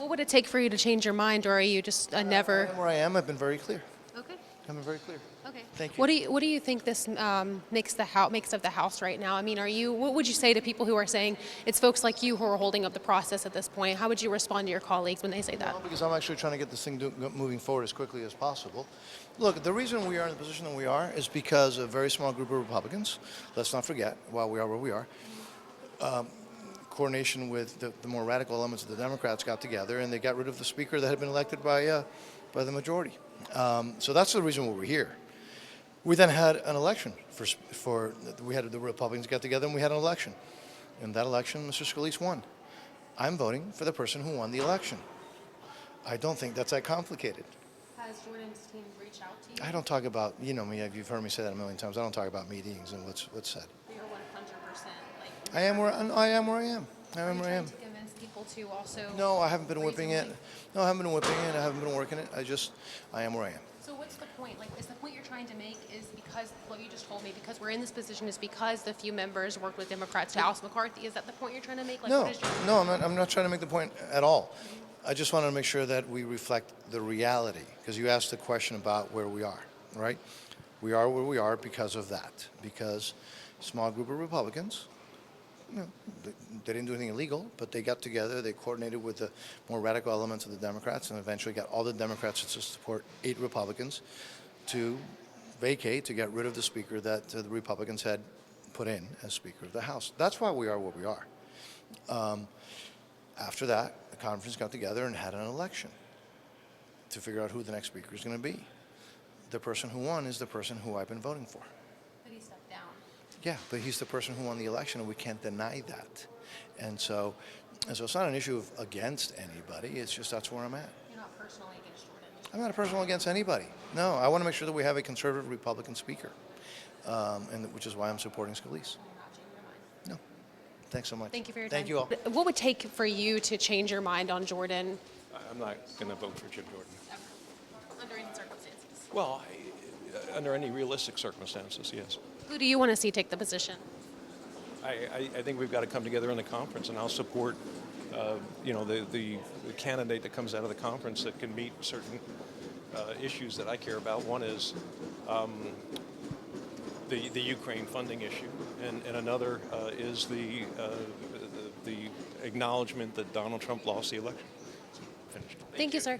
What would it take for you to change your mind, or are you just never? Where I am, I've been very clear. Okay. I've been very clear. Okay. Thank you. What do you think this makes of the House right now? I mean, what would you say to people who are saying it's folks like you who are holding up the process at this point? How would you respond to your colleagues when they say that? Well, because I'm actually trying to get this thing moving forward as quickly as possible. Look, the reason we are in the position that we are is because a very small group of Republicans, let's not forget, while we are where we are, coordination with the more radical elements of the Democrats got together and they got rid of the speaker that had been elected by the majority. So that's the reason why we're here. We then had an election we had the Republicans get together and we had an election. In that election, Mr. Scalise won. I'm voting for the person who won the election. I don't think that's that complicated. Has Jordan's team reached out to you? I don't talk about, you know me, you've heard me say that a million times. I don't talk about meetings and what's said. You're 100% like. I am where I am. I am where I am. To convince people to also. No, I haven't been whipping it. No, I haven't been whipping it. I haven't been working it. I am where I am. So what's the point? Like, is the point you're trying to make is because what you just told me, because we're in this position, is because the few members worked with Democrats to oust McCarthy? Is that the point you're trying to make? Like, No, I'm not trying to make the point at all. I just wanted to make sure that we reflect the reality, because you asked a question about where we are, right? We are where we are because of that, because a small group of Republicans, they didn't do anything illegal, but they got together, they coordinated with the more radical elements of the Democrats, and eventually got all the Democrats to support 8 Republicans to vacate, to get rid of the speaker that the Republicans had put in as Speaker of the House. That's why we are where we are. After that, the conference got together and had an election to figure out who the next speaker is going to be. The person who won is the person who I've been voting for. But he stepped down. Yeah, but he's the person who won the election, and we can't deny that. And so it's not an issue of against anybody. It's just that's where I'm at. You're not personally against Jordan. I'm not personal against anybody. No, I want to make sure that we have a conservative Republican speaker, which is why I'm supporting Scalise. You're not changing your mind. No. Thanks so much. Thank you for your time. Thank you all. What would it take for you to change your mind on Jordan? I'm not going to vote for Jim Jordan. Ever. Under any circumstances. Well, under any realistic circumstances, yes. Who do you want to see take the position? I think we've got to come together in the conference, and I'll support, the candidate that comes out of the conference that can meet certain issues that I care about. One is the Ukraine funding issue, and another is the acknowledgement that Donald Trump lost the election. Finished. Thank you, sir.